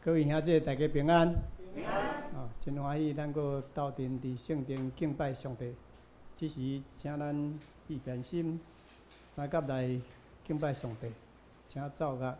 各位兄弟，大家平安。平安。真欢喜，咱阁斗阵伫圣殿敬拜上帝。此时，请咱预备心，三甲来敬拜上帝，请奏乐。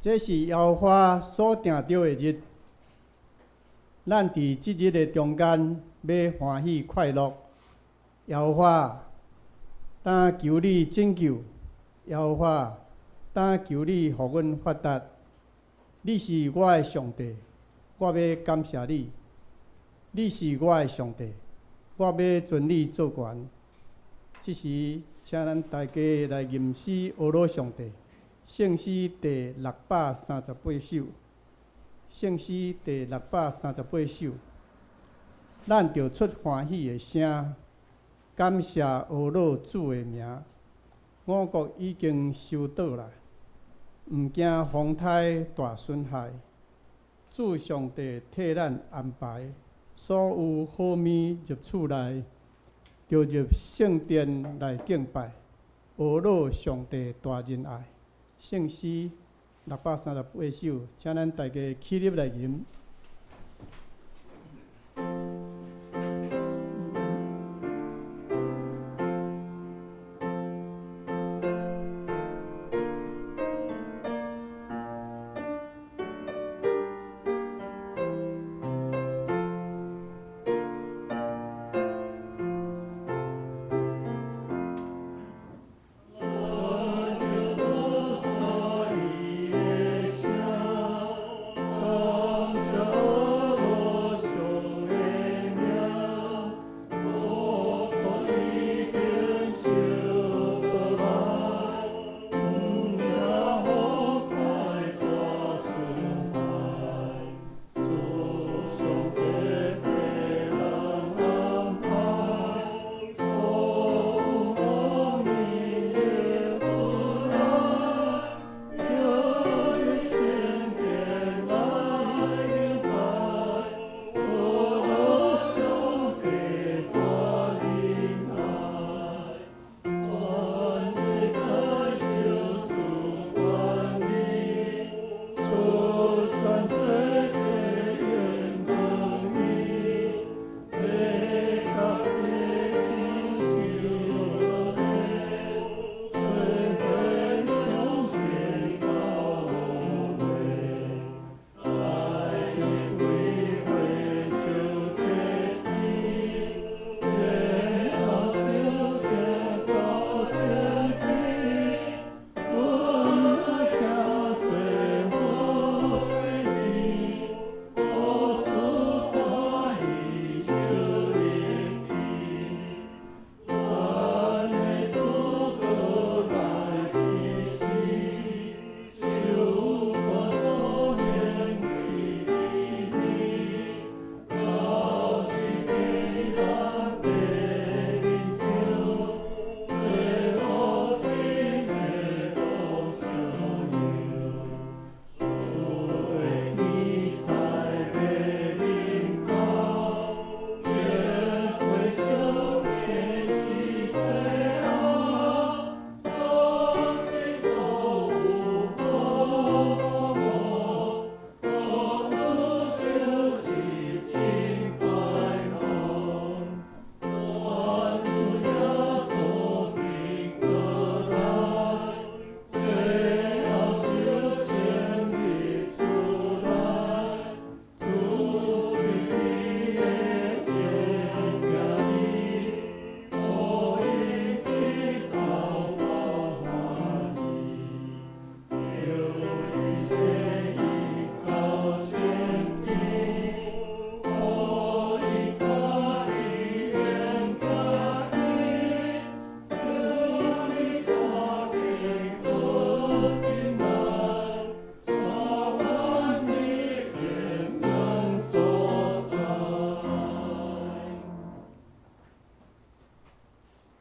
这是耶和华所定着的日，咱伫即日的中间要欢喜快乐。耶和华，但求你拯救；耶和华，但求你互阮发达。你是我的上帝，我要感谢你；你是我的上帝，我要尊你做权。这时，请咱大家来吟诗阿罗上帝。圣诗第638首，圣诗第638首，咱着出欢喜的声，感谢阿罗主的名。我国已经收倒来，毋惊风台大损害。主上帝替咱安排，所有好物入厝内，着入圣殿来敬拜。阿罗上帝大仁爱。圣诗638首，请咱大家起立来吟。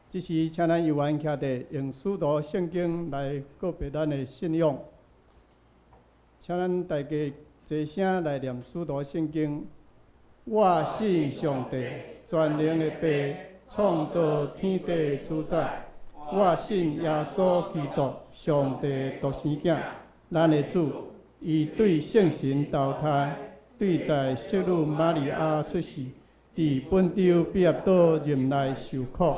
即时，请咱游玩徛地，用使徒圣经来告别咱的信仰。请咱大家齐声来念使徒圣经。我信上帝，全能的爸，创造天地主宰。我信耶稣基督，上帝独生子，咱的主。伊对圣神投胎，对在圣女玛利亚出世，伫本州比亚岛任内受苦。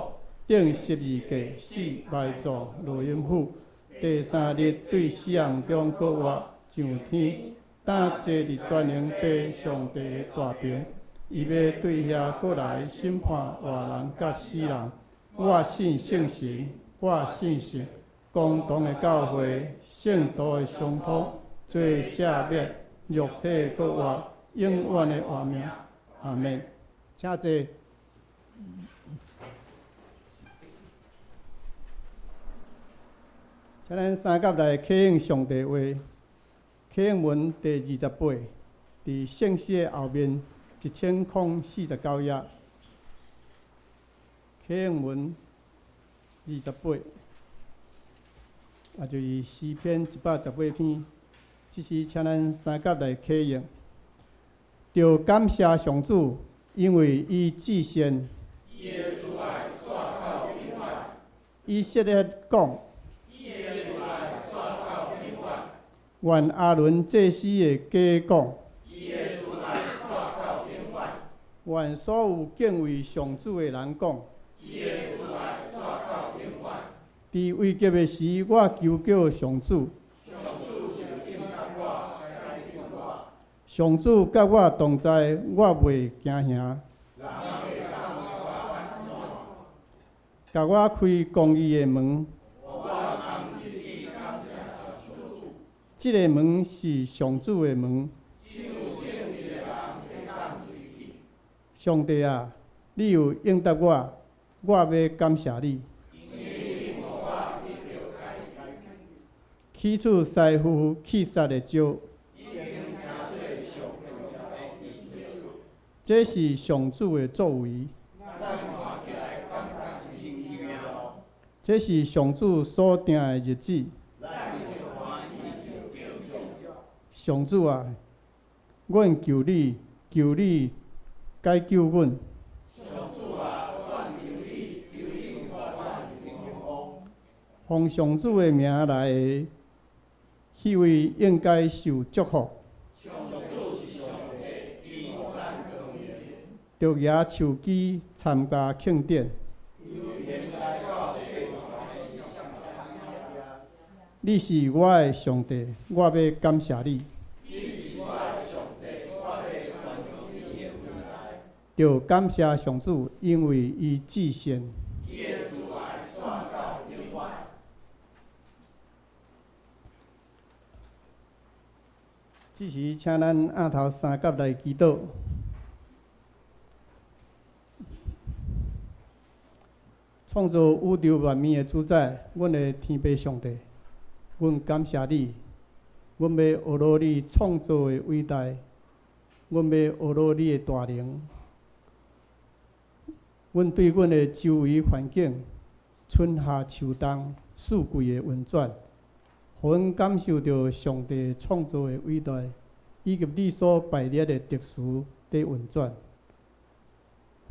顶12架死埋葬罗阴府，第3日对死人中国活上天，当坐伫全能爸上帝的大屏，伊要对遐过来审判活人甲死人。我信圣神，我信神，共同的教会，圣道的相通，罪赦免，肉体国活，永远的活命。阿门。请坐。请咱三甲来启应上帝话，启应文第28，伫圣诗的后面1049页。启应文28，也就是诗篇118篇。即时请咱三甲来启应，着感谢上主，因为伊至善。伊昔日讲。愿阿伦祭司的家讲，愿所有敬畏上主的人讲，伫危急的时，我求叫上主，上主甲我同在，我袂惊吓。甲我开公义的门。即个门是上主的门。上帝啊，你有应答我，我要感谢你。起厝师傅气杀的招，这是上主的作为。这是上主所定的日子。上主啊，阮求你，求你解救阮。奉上主的名来的，迄位应该受祝福。着举手机参加庆典。你是我的上帝，我要感谢你。着感谢上主，因为伊至善。即时，请咱额头三角来祈祷。创造宇宙万物的主宰，阮的天父上帝。阮感谢你，阮要学罗你创造的伟大，阮要学罗你的大能。阮对阮的周围环境，春夏秋冬四季的运转，互阮感受到上帝创造的伟大，以及你所排列的特殊伫运转。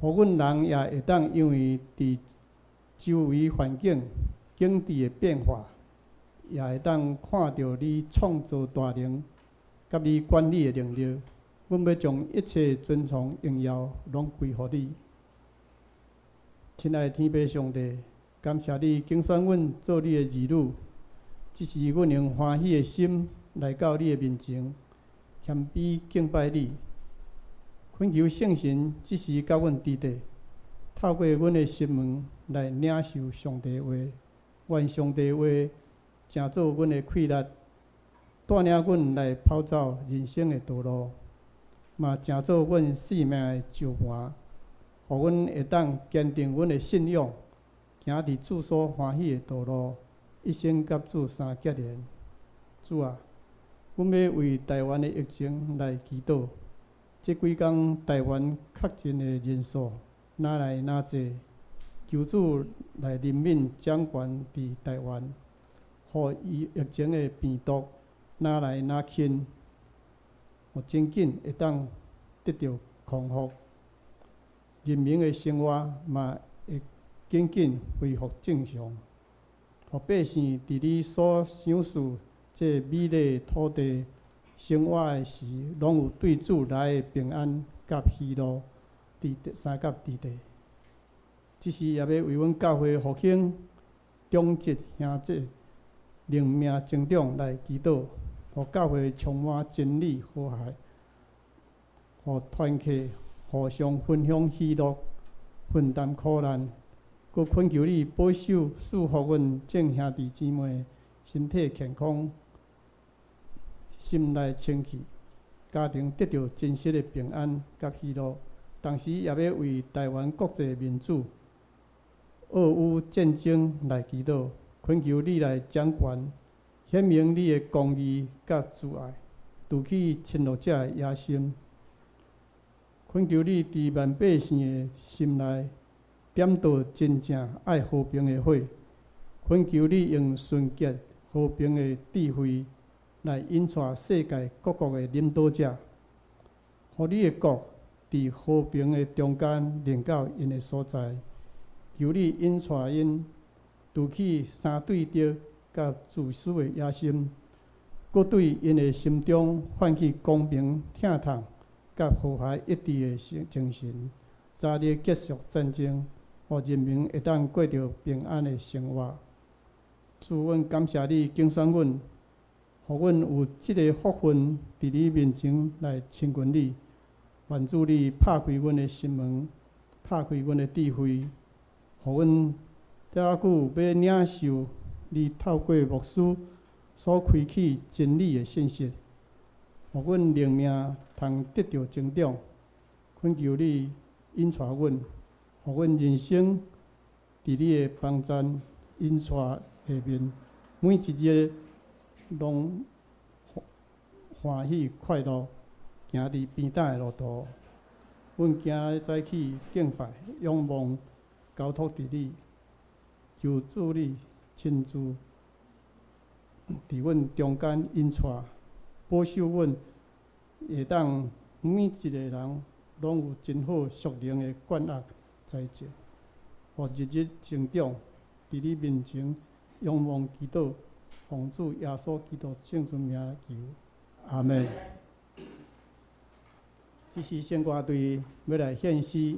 互阮人也会当因为伫周围环境景致的变化。也会当看到你创造大能，甲你管理的能力。阮要将一切尊崇荣耀拢归乎你。亲爱的天父上帝，感谢你拣选阮做你的儿女，这是阮用欢喜的心来到你的面前，谦卑敬拜你。恳求圣神即时甲阮伫地，透过阮的心门来领受上帝的话，愿上帝的话。成做阮的气力，带领阮来跑走人生的道路，嘛成做阮生命的石盘，互阮会当坚定阮的信仰，行伫主所欢喜的道路，一生甲主相结连。主啊，阮要为台湾的疫情来祈祷。这几天台湾确诊的人数哪来哪济，求主来任命掌权伫台湾，互疫情的病毒哪来哪轻，互真紧会当得到康复，人民的生活嘛会紧紧恢复正常，互百姓伫你所享受这美丽土地生活的时，拢有对主来的平安甲喜乐伫三甲之地。即时也要为阮教会复兴、中职兄姐灵命成长来祈祷，互教会充满真理和谐，互团契互相分享喜乐，分担苦难。佮恳求你保守祝福阮众兄弟姊妹身体健康，心内清气，家庭得到真实的平安甲喜乐。同时也要为台湾国际民主、俄乌战争来祈祷，恳求你来掌权，显明你的公义甲慈爱，除去侵略者的野心。恳求你伫万百姓的心内点导真正爱和平的火，恳求你用纯洁和平的智慧来引带世界各国的领导者，互你的国伫和平的中间临到因的所在。求你引带因除去三对敌甲自私的野心，搁对因的心中唤起公平、疼痛甲和谐一致的精神，早日结束战争，互人民会当过着平安的生活。主，阮感谢你拣选阮，互阮有即个福分伫你面前来亲近你。愿主你拍开阮的心门，拍开阮的智慧，互阮遮久要领受你透过牧师所开启真理的信息，互阮灵命通得到成长。恳求你引带阮，互阮人生伫你的帮助引带下面，每一日拢欢喜快乐，行伫平坦的路途。阮今早起敬拜、仰望、交托伫你，求主你亲自伫阮中间引带，保守阮，会当每一个人拢有真好属灵的管握才智，互日日成长。伫你面前仰望祈祷，奉主耶稣基督圣尊名求，阿门。这是圣歌队要来献诗。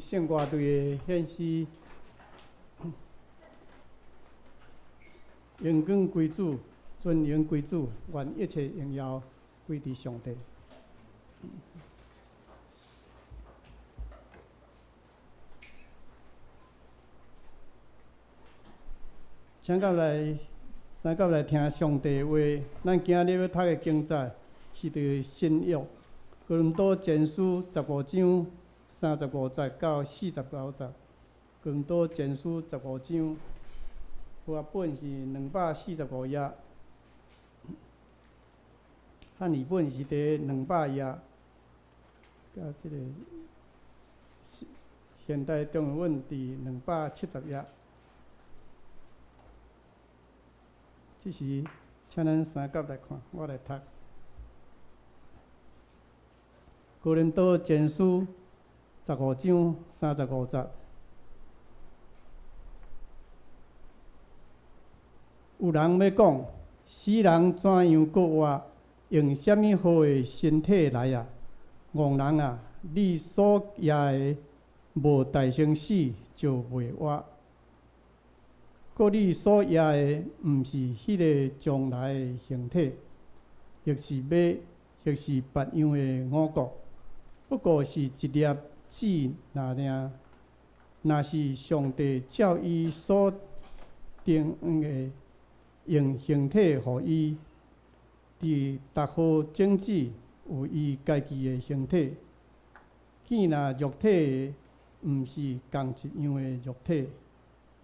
圣歌队的献诗，荣光归主，尊荣归主，愿一切荣耀归伫上帝。请到来，三到来听上帝的话。咱今日要读的经节是伫新约哥林多前书15章35节到49节。哥林多前书15章，和合本是245页，汉语本是伫200页，甲即个现代中文伫270页。即时，请咱三角来看，我来读。哥林多前书15章35节，有人要讲，死人怎样搁活？用什么好的身体来啊？戆人啊！你所野的无大成死，就袂活。搁你所野的，毋是迄个将来的形体，亦是马，亦是别样的五穀，不过是一粒籽那尔。若是上帝照伊所定的，用形体互伊，伫逐号种子有伊家己的形体。见若肉体的，毋是共一样的肉体。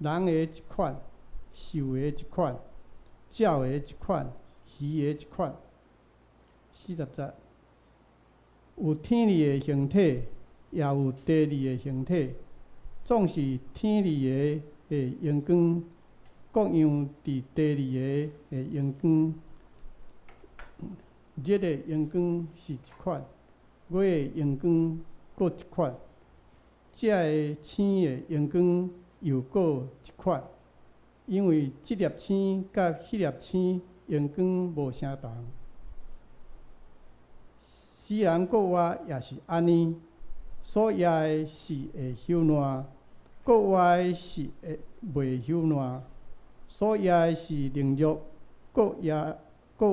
人的一款，兽的一款，鸟的一款，鱼的一款。40节，有天理的形体，也有地理的形体。总是天理的阳光，各样伫地理的阳光。日的阳光是一款，月的阳光各一款，这个星的阳光又各一款，因为这粒星甲迄粒星阳光无相同。死人搁活也是安尼，所野的是会朽烂，搁活的是会袂朽烂；所野的是灵肉，搁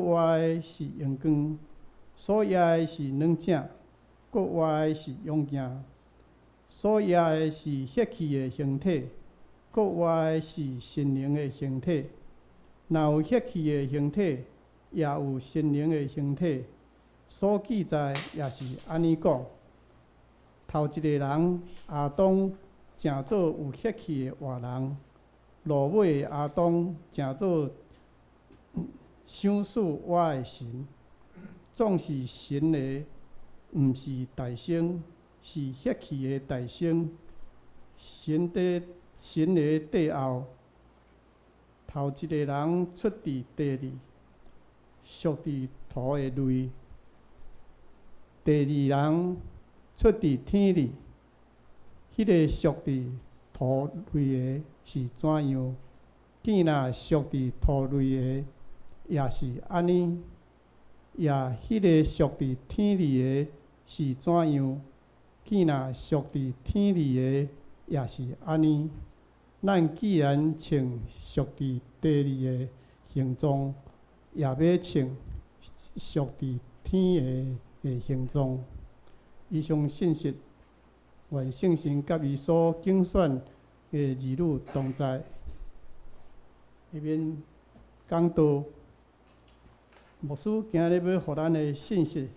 活的是阳光；所野的是软井，搁活的是勇镜。所野的是血气的形体，搁活的是心灵的形体。若有血气的形体，也有心灵的形体。所记载也是安尼讲：头一个人亚当，正做有血气的活人；落尾的亚当，正做想事活的神。总是神的，毋是大圣。是血气的大生，神的帝后，头一个人出伫地里，属伫土的类；第二人出伫天里，迄个属伫土类的是怎样？见若属伫土类的，也是安尼；也迄个属伫天里的是怎样？见若属伫天里的，也是安尼。咱既然穿属伫地里的形状，也要穿属伫天的形状。以上信息，愿圣神甲伊所竞选的儿女同在。下面讲到，牧师今日要互咱的信息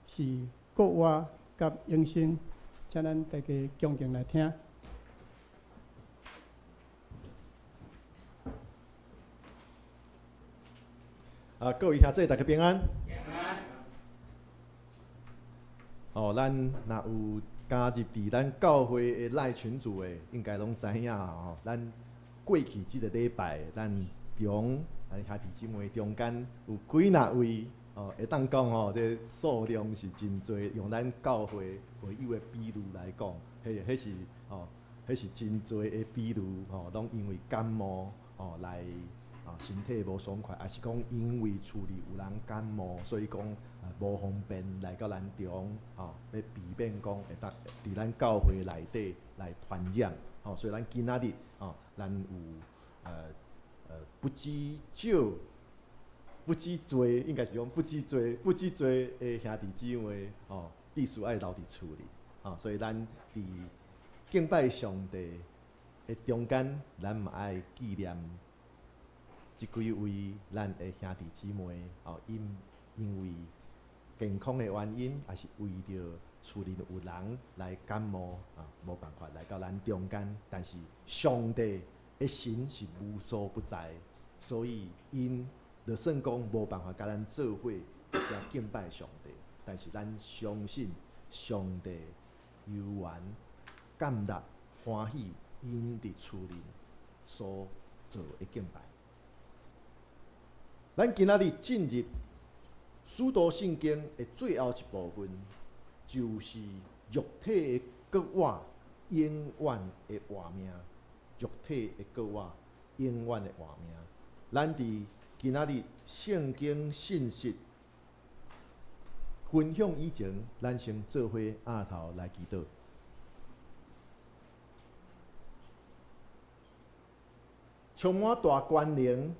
是国话甲永生，请咱大家恭敬来听。各位兄弟，大家平安。咱若有加入伫咱教会的赖群组的，应该拢知影吼。咱过去即个礼拜，咱兄弟姊妹中间有几若位会当讲吼，这数量是真多。用咱教会会友的比率来讲，迄是真多的比率拢因为感冒来身体无爽快，还是讲因为厝里有人感冒，所以讲无方便来到咱中，要避免讲会当伫咱教会内底来传染，所以咱今仔日咱有不知少、不知多，应该是讲不知多的兄弟姊妹，必须爱留伫厝里，所以咱伫敬拜上帝的中间，咱嘛爱纪念即几位咱的兄弟姊妹，因为健康的原因，也是为着厝里有人来感冒无办法来到咱中间。但是上帝的神是无所不在，所以因就算讲无办法甲咱做伙，或者敬拜上帝，但是咱相信上帝悠然感纳欢喜因伫厝里所做的敬拜。咱今仔日进入使徒圣经的最后一部分，就是肉体的国话，永远的活命。肉体的国话，永远的活命。咱伫今仔日圣经信息分享以前，咱先做伙额头来祈祷。充满大权能，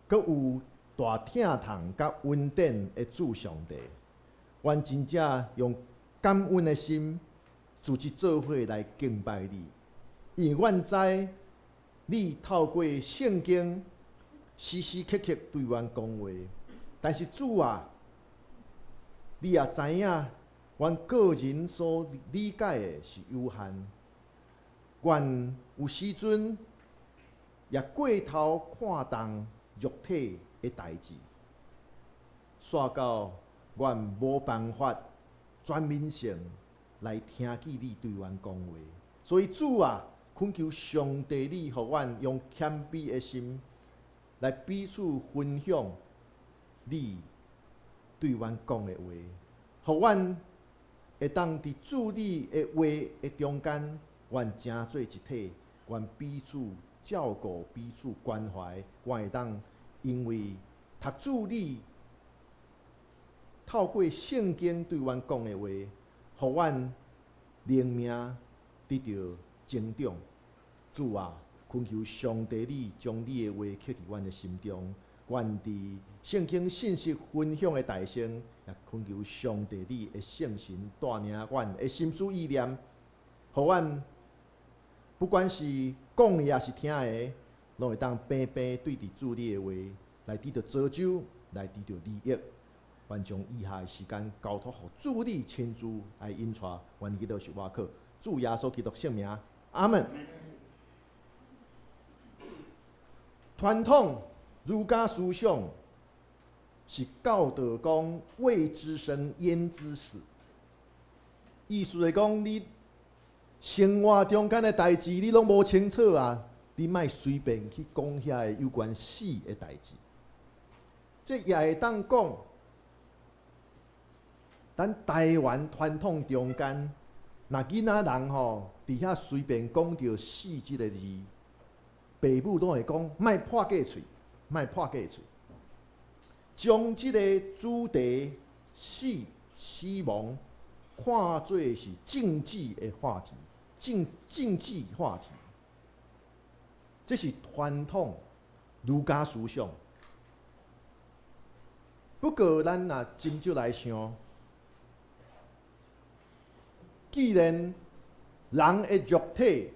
阁有大疼痛甲稳定的主上帝，愿真正用感恩的心，自己做伙来敬拜你。因为阮知你透过圣经时时刻刻对阮讲话，但是主啊，你也知影，阮个人所理解的是有限。愿有时阵也过头看重肉体的代志，煞到阮无办法全面性来听见你对阮讲话。所以主啊，恳求上帝你，互阮用谦卑的心来彼此分享你对阮讲的话，互阮会当伫主你的话的中间。愿成做一体，愿彼此照顾、彼此关怀，愿会当因为读主你透过圣经对阮讲的话，互阮灵命得到增长。主啊，恳求上帝你将你的话刻伫阮的心中，愿伫圣经信息分享的大声，也恳求上帝你的圣神带领阮的心思意念，互阮。不管是讲的也是听的，拢会当平平对伫主你的话，来得到造就，来得到利益。愿将以下的时间交托予主你亲自来引带，愿基督是我靠主耶稣基督圣名，阿门。传统儒家思想是教导讲未知生焉知死，意思是讲你。生活中间的代志，你拢无清楚啊！你莫随便去讲遐有关死的代志。这也会当讲，咱台湾传统中间，若囡仔人吼，伫遐随便讲着死这个字，爸母拢会讲莫破假喙，莫破假喙，将这个主题死亡看作是禁忌的话题。禁忌话题，这是传统儒家思想。不过，咱若斟酌来想，既然人的肉体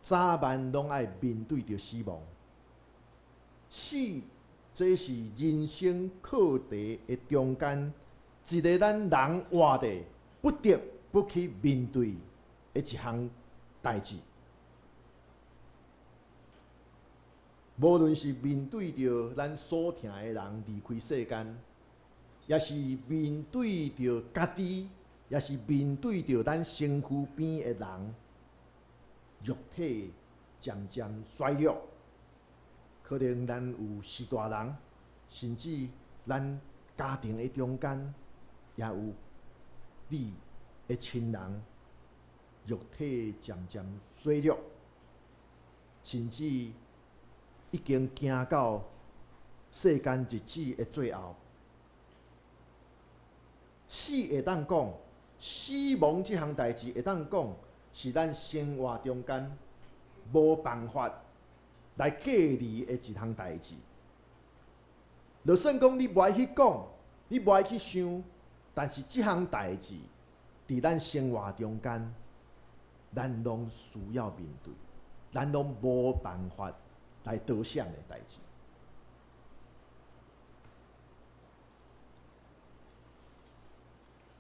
早晚拢爱面对着死亡，死这是人生课题的中间一个咱人活的不得不去面对。一项代志，无论是面对着咱所疼的人离开世间，也是面对着家己，也是面对着咱身躯边的人，肉体渐渐衰弱，可能咱有许大人，甚至咱家庭的中间，也有你的亲人。肉体渐渐衰弱，甚至已经行到世间日子的最后，死会当讲，死亡即项代志会当讲，是咱生活中间无办法来隔离的一项代志。就算讲你无爱去讲，你无爱去想，但是即项代志伫咱生活中间，咱拢需要面对，咱拢无办法来得想的代志。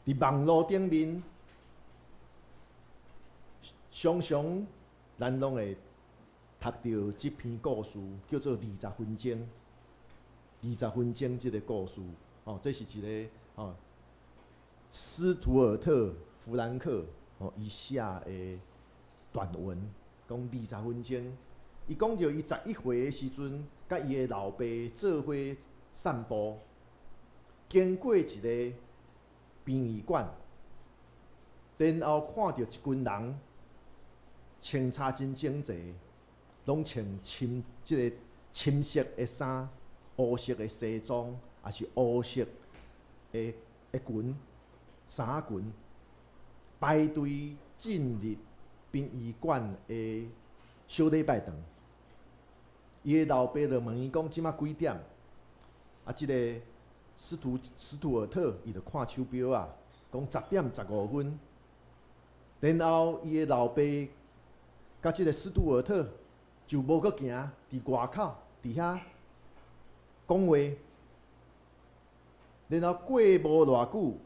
伫网络顶面，常常咱拢会读到即篇故事，叫做20分钟。20分钟即个故事，这是一个斯图尔特·弗兰克伊写的短文，讲20分钟。伊讲着伊11岁的时阵，甲伊的老爸做伙散步，经过一个殡仪馆，然后看到一群人穿插真整齐，拢穿即个深色的衫、乌色的西装，也是乌色的裙、衫裙，排队进入殡仪馆的小礼拜堂。伊的老爸就问伊讲：即马几点？即个斯图尔特伊就看手表啊，讲10点15分。然后伊的老爸甲即个斯图尔特就无搁行，伫外口伫遐讲话。然后过无偌久，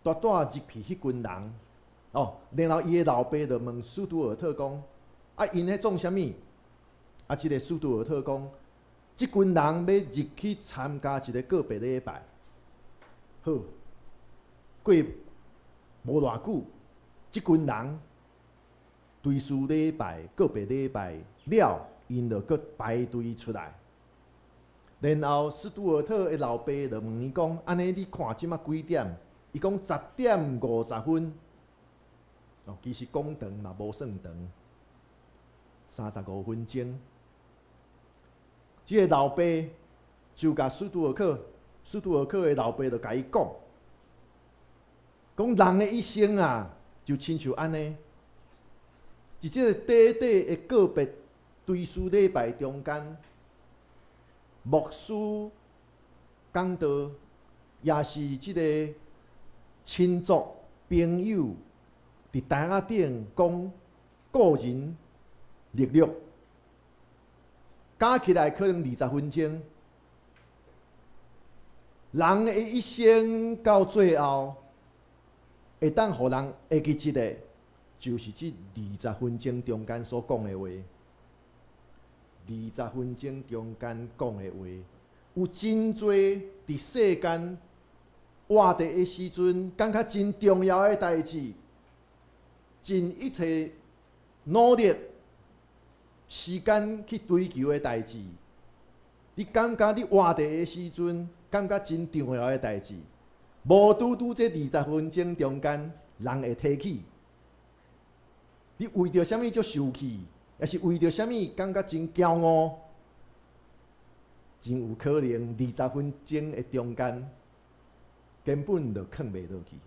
大大入去迄群人。然后伊的老爸就问斯图尔特讲：因迄做啥物？即个斯图尔特讲：即群人要入去参加一个告别礼拜。好，过无偌久，即群人追思礼拜、告别礼拜了，因就搁排队出来。然后斯图尔特的老爸就问伊讲：安尼你看即马几点？伊讲10点50分。其实讲长嘛无算长，35分钟。即个老爸就甲斯图尔克的老爸就甲伊讲，人的一生啊，就亲像安尼，伫即个短短的告别追思礼拜中间，牧师讲道，也是即个亲族朋友伫台仔顶讲个人历历。加起来可能20分钟，人的一生到最后，会当互人会记一个，就是这20分钟中间所讲的话。20分钟中间讲的话，有真多伫世间活着的时阵，感觉真重要的代志，尽一切努力。时间去追求的代志，你感觉你活着的时阵，感觉真重要的代志，无拄拄这20分钟中间，人会提起。你为着啥物足受气，也是为着啥物感觉真骄傲，真有可能20分钟的中间，根本就藏袂落去。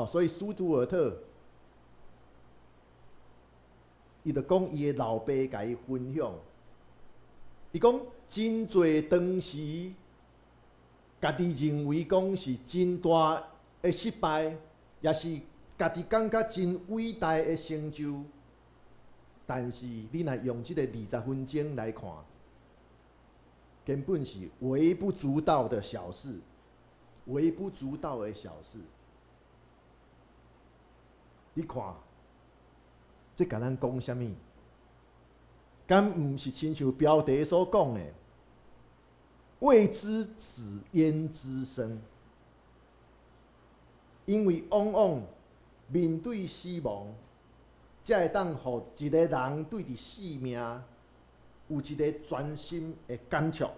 所以斯图尔特。伊就讲伊的老爸甲伊分享，伊讲真侪当时，家己认为讲是真大的失败，也是家己感觉真伟大的成就，但是你若用即个20分钟来看，根本是微不足道的小事，微不足道的小事。你看。这甲咱讲啥物？敢毋是亲像标题所讲的“未知子焉知生”？因为往往面对死亡，才会当互一个人对伫生命有一个全新的感触。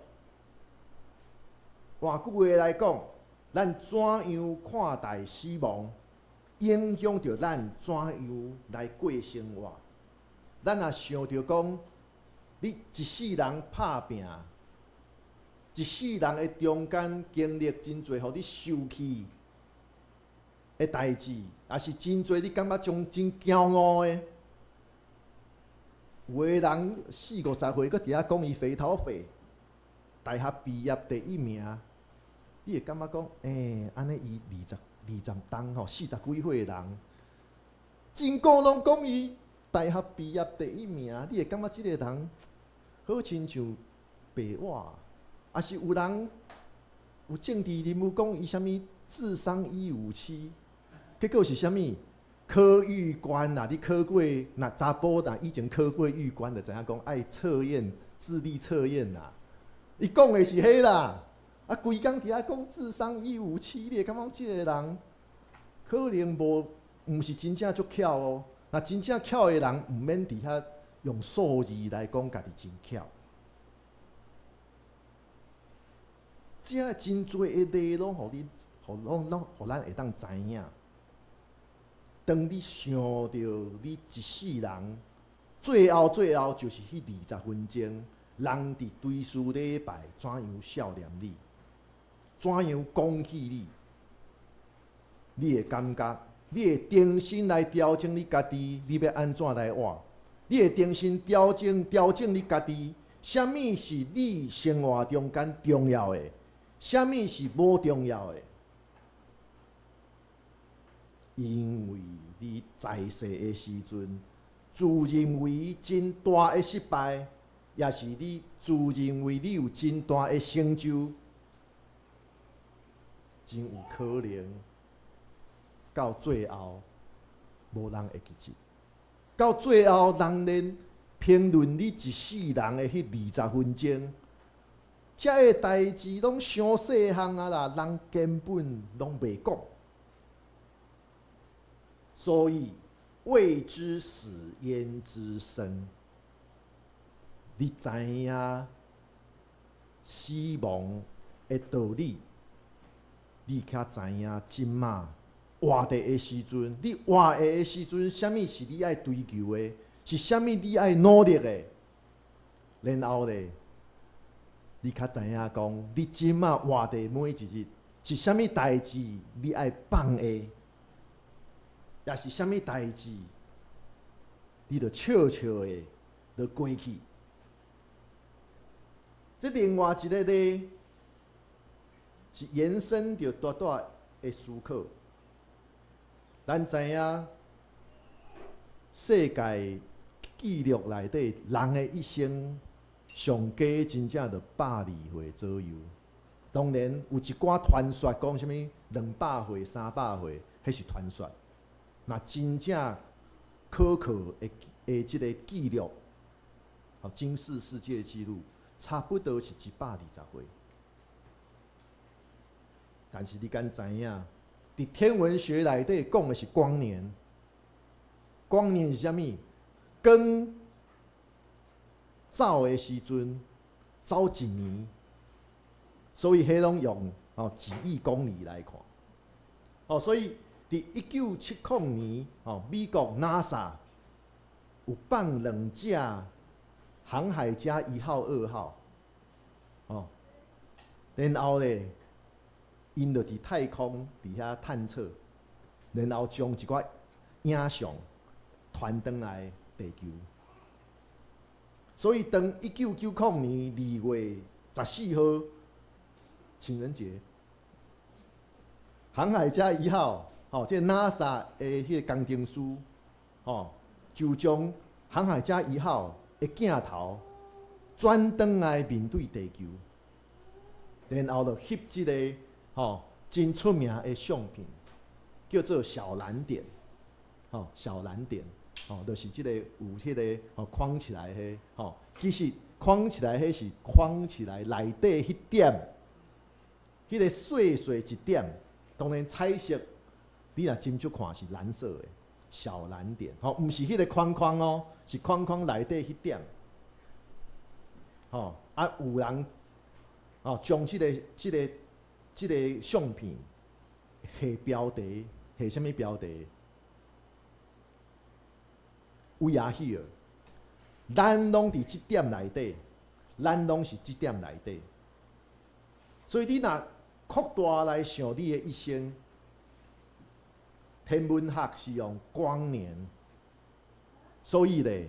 换句话来讲，咱怎样看待死亡？影响着咱怎样来过生活。咱若想着讲，你一世人打拼，一世人的中间经历真侪，互你受气的代志，也是真侪你感觉种真骄傲的。有的人40、50岁，佫伫遐讲伊肥头肥，大学毕业第1名，你会感觉讲，安尼伊20当吼，40几岁的人，真个拢讲伊大学毕业第1名，你会感觉即个人好亲像白话，也是有人有政治人物讲伊啥物智商157，结果是啥物？考预官啦，你考过，那查甫人以前考过预官，就知影讲爱测验、智力测验啦。伊讲的是迄啦，啊，规工伫遐讲智商157，你会感觉即个人可能毋是真正足巧哦。那真正巧的人，毋免伫遐用数字来讲家己真巧。即个真侪的内容，互咱会当知影。当你想到你一世人，最后就是迄20分钟，人伫追思礼拜，怎样孝念你，怎样讲起你，你会感觉，你会重新来调整你家己，你要安怎来活？你会重新调整你家己，啥物是你生活中间重要的，啥物是无重要的？因为你在世的时阵，自认为真大的失败，也是你自认为你有真大的成就，真有可能到最后无人会记得。到最后，人连评论你一世人的迄20分钟，遮个代志拢伤细项啊啦，人根本拢袂讲。所以未知死，焉知生？你知影死亡的道理，你较知影即马活着的时阵，你活着的时阵，啥物是你爱追求的？是啥物你爱努力的？然后咧，你较知影讲，你即马活着每一日是啥物代志你爱放下？也是啥物代志，你着悄悄的着过去。这另外一个咧，是延伸着大大的思考。咱知影，世界纪录内底，人的一生上加真正着120岁左右。当然有一寡传说讲啥物200岁、300岁，迄是传说。那真正可靠的即个记录，金氏世界纪录，差不多是120岁。但是你敢知影？伫天文学内底讲的是光年，光年是啥物？光走的时阵，走1年，所以迄拢用几亿公里来看。所以伫1970年，美国 NASA 有放2架航海家1号、2号，然后咧，因就伫太空伫遐探测，然后将一寡影像传转来地球。所以，当1990年2月14号情人节，航海家1号。即个 NASA 的迄个工程师，就将航海家1号的镜头转转来面对地球，然后就翕即个真出名的相片，叫做小蓝点。小蓝点，就是即个有迄个框起来迄，其实框起来迄是框起来内底迄点，迄个细细一点，当然彩色。你若斟酌看是蓝色的小蓝点，毋是迄个框框哦，是框框内底迄点。有人将即个相片下标题，下啥物标题 ？We are here。咱拢伫即点内底，咱拢是即点内底。所以你若扩大来想你的一生，天文学是用光年，所以咧，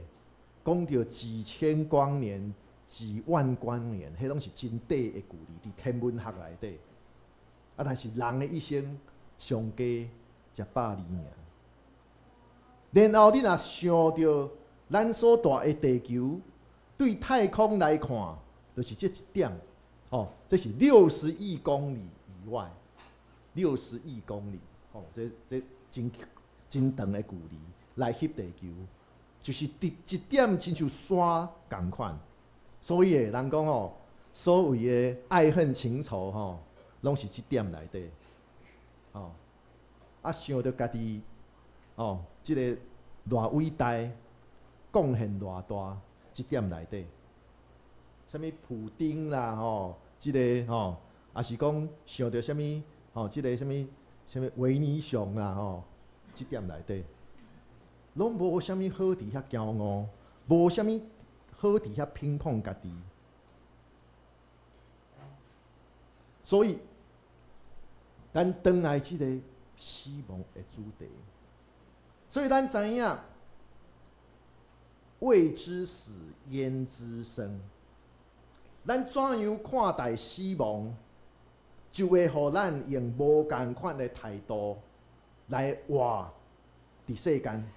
讲到几千光年、几万光年，迄拢是真短的距离，伫天文学内底。啊，但是人的一生上加才100年尔。然后你若想到咱所住的地球，对太空来看，就是这一点。哦，这是60亿公里以外，60亿公里，哦，这真长的距离来翕地球，就是一点亲像山共款。所以人讲吼，所谓的爱恨情仇吼，拢是这点内底。哦，啊，想到家己，哦，这个偌伟大，贡献偌大，这点内底。什么普丁啦，吼，即个吼，也是讲想到什么，吼，即个什么维尼熊啦，吼，即点内底，拢无啥物好伫遐骄傲，无啥物好伫遐评判家己。所以，咱转来即个死亡的主题，所以咱知影，未知死，焉知生？咱怎样看待死亡，就会互咱用无共款的态度来活伫世间。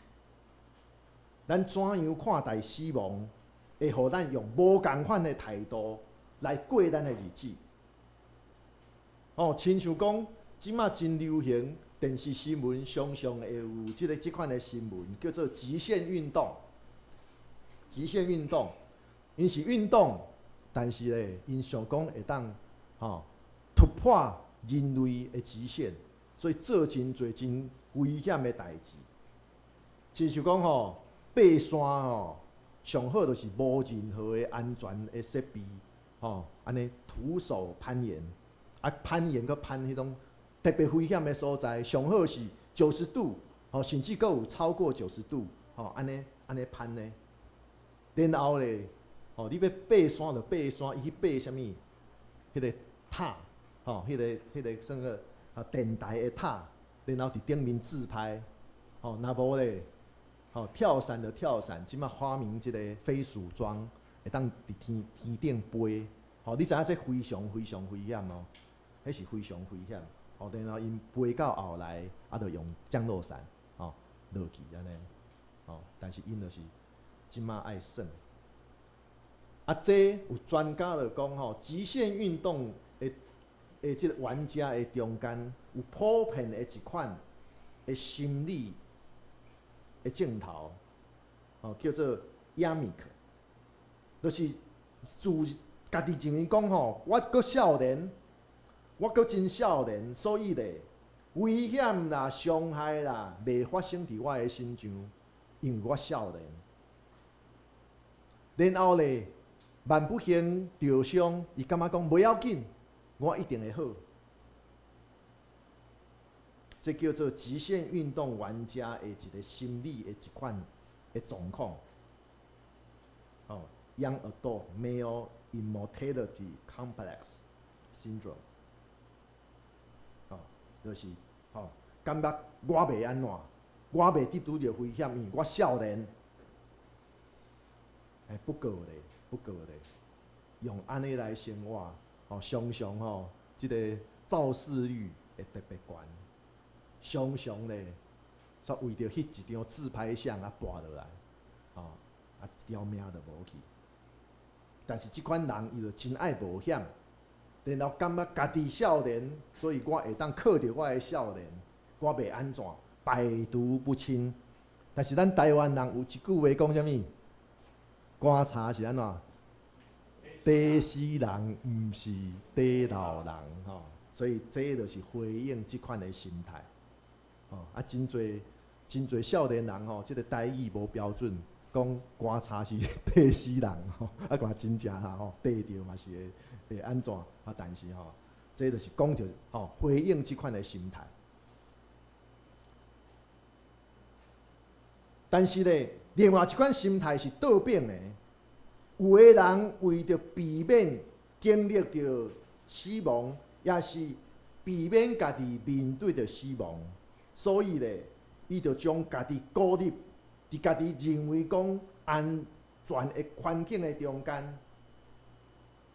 咱怎样看待死亡，会互咱用无共款的态度来过咱的日子。哦，亲像讲，即马真流行电视新闻，常常会有即款的新闻，叫做极限运动。极限运动，因是运动。但是咧，因想讲会当突破人类的极限，所以做真侪真危险的代志。亲像讲爬山上好就是无任何的安全的设备，安尼徒手攀岩，啊攀岩佮攀迄种特别危险的所在，上好是90度，甚至佮有超过90度，安尼攀呢，然后咧。你要爬山就爬山，伊去爬啥物？迄个塔，迄个算个电台的塔，然后伫顶面自拍。若无咧，跳伞就跳伞，即马发明即个飞鼠装，会当伫天顶飞。你知影这非常非常危险哦，迄是非常危险。然后因飞到后来，就用降落伞，落去安尼。但是因就是即马爱耍。这有专家就讲极限运动的这个玩家的中间有普遍的一款的心理的镜头，叫做亚米克，就是自家己认为讲我阁少年，我阁真少年，所以咧危险啦、伤害啦，袂发生伫我的身上，因为我少年。然后咧。万不幸受伤，伊感觉讲袂要紧，我一定会好。这叫做极限运动玩家的一个心理的一款的状况。Young adult male immortality complex syndrome。就是感觉我袂安怎，我袂伫拄着危险，因为我少年。不过咧。用安尼来生活，常常即个肇事率会特别悬。常常咧，煞为着翕一张自拍相跋落来，一条命就无去。但是即款人伊就真爱冒险，然后感觉家己少年，所以我会当靠着我的少年，我袂安怎，百毒不侵。但是咱台湾人有一句话讲啥物？观察是安怎？地死人毋是地老人，所以这就是回应即款的心态。真侪少年人即个台语无标准，讲观察是地死人，讲真正地着嘛是会安怎？但是这就是讲着回应即款的心态。但是咧，另外一款心态是倒变的。有的人为着避免经历着死亡，也是避免家己面对着死亡。所以咧，伊就将家己孤立伫家己认为讲安全的环境的中间。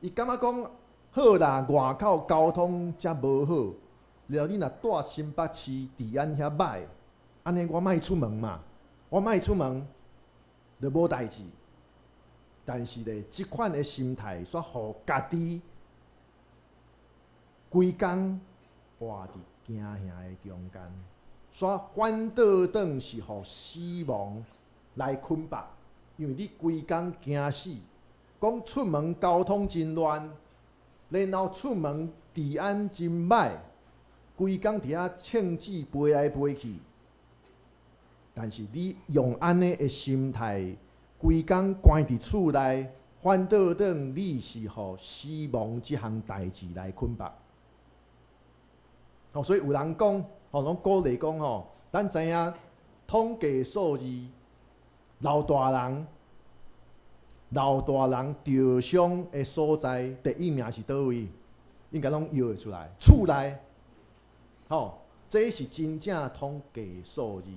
伊感觉讲好啦，外口交通遮无好，了你若住新北市治安遐歹，安尼我莫出门嘛，我莫出门就无代志。但是咧，即款的心态煞互家己规工活伫惊吓的中间，煞反倒转是互死亡来捆绑，因为你规工惊死，讲出门交通真乱，然后出门治安真歹，规工伫遐称子飞来飞去。但是你用安尼的心态，规工关伫厝内，反倒转你是互死亡即项代志来捆绑。所以有人讲，拢鼓励讲咱知影统计数字，老大人受伤的所在第一名是倒位？应该拢摇会出来，厝内。这是真正统计数字。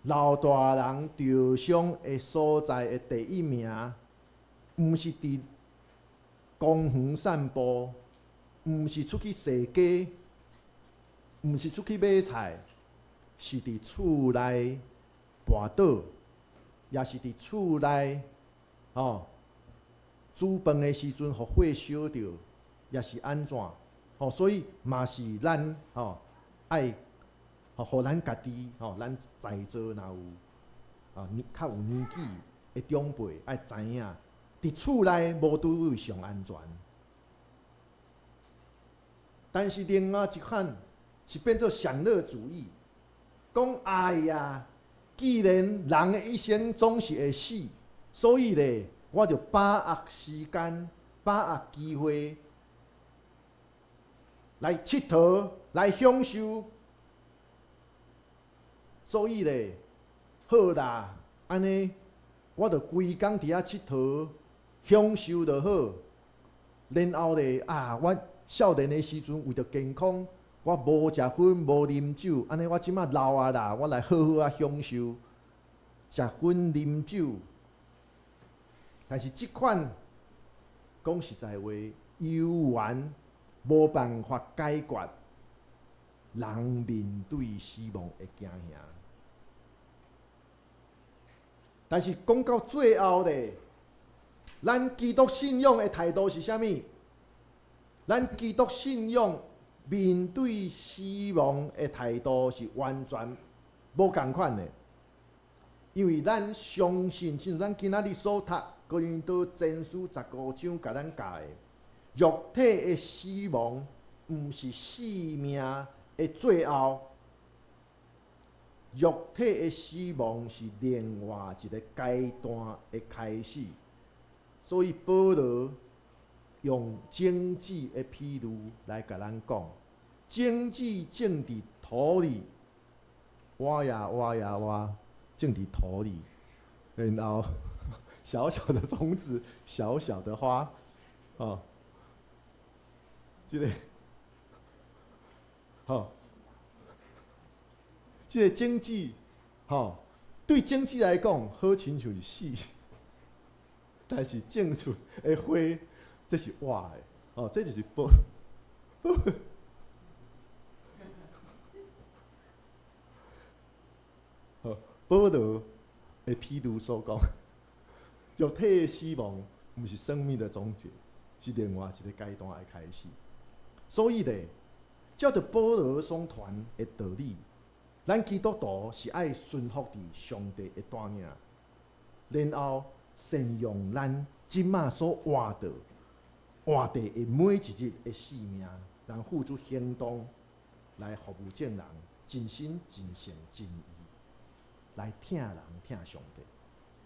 老大人受伤的所在的第一名，毋是伫公园散步，毋是出去踅街，毋是出去买菜，是伫厝内跋倒，也是伫厝内煮饭的时阵，互火烧着，也是安怎？所以嘛是咱爱。互咱家己，咱在座若有较有年纪的长辈，爱知影，伫厝内无拄位上安全。但是另外一款是变做享乐主义，讲哎呀，既然人的一生总是会死，所以咧，我就把握时间，把握机会来佚佗，来享受。所以咧，好啦，安尼我着规工伫遐佚佗，享受就好。然后咧，我少年的时阵为着健康，我无食薰，无啉酒，安尼我即马老啊啦，我来好好啊享受食薰啉酒。但是即款讲实在话，犹原无办法解决人面对死亡的惊吓。但是讲到最后咧，咱基督信仰的态度是啥物？咱基督信仰面对死亡的态度是完全无共款的，因为咱相信，像咱今仔日所读《哥林多前书》15章，甲咱教的，肉体的死亡毋是生命的最后。肉体的死亡是另外一个阶段的开始，所以保罗用荆棘的譬喻来甲咱讲，荆棘种伫土里，挖呀挖呀挖，种伫土里，然后小小的种子，小小的花，这个，这个经济，对经济来讲，好亲像是死，但是种出的花，这是活的，这就是保罗的譬喻所讲，肉体的死亡不是生命的终结，是另外一个阶段的开始。所以咧，照着保罗所传的道理。咱基督徒是爱顺服伫上帝的带领，然后善用咱即马所活着的每一日的生命，人付出行动来服务众人，尽心尽性尽意来疼人疼上帝。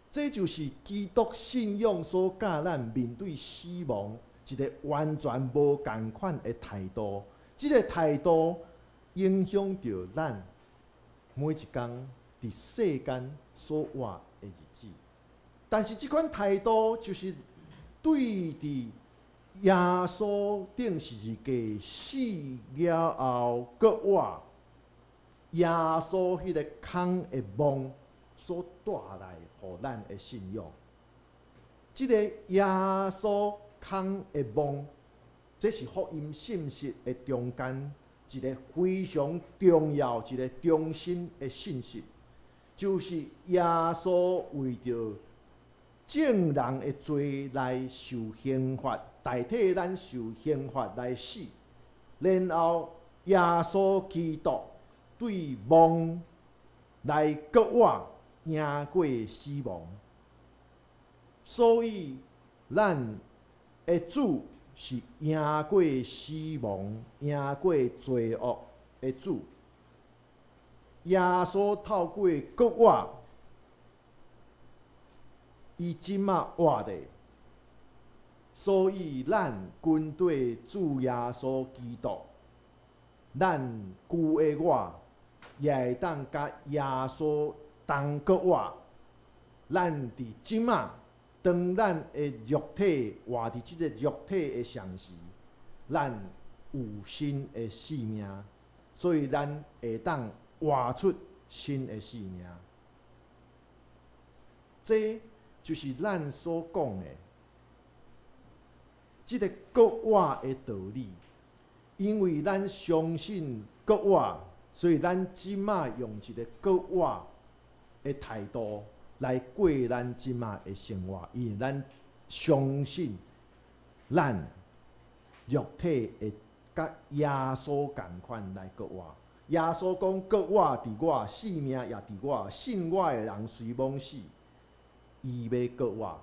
这就是基督信仰所教咱面对死亡一个完全无共款的态度。这个态度影响着咱每一天伫世间所活的日子，但是这款态度就是对伫耶稣顶十字架死了后，搁活，耶稣迄个空的梦所带来互咱的信仰。即个耶稣空的梦，这是福音信息的中间一个非常重要、一个中心的信息，就是耶稣为着正人的罪来受刑罚，代替咱受刑罚来死。然后耶稣基督对梦来搁活，赢过死亡。所以，咱的主是赢过死亡、赢过罪恶的主。耶稣透过搁活，伊即马活的，所以咱军队主耶稣基督，咱旧的我也会当甲耶稣同搁活。咱伫即马，当咱的肉体活伫即个肉体的上时，咱有新的生命，所以咱会当活出新的生命。这就是咱所讲的，即个搁活的道理。因为咱相信搁活，所以咱即马用一个搁活的态度来过咱即马的生活。因为咱相信咱肉体会甲耶稣同款来搁活。耶稣讲：搁活伫我，性命也伫我，信我的人虽亡死，伊要搁活。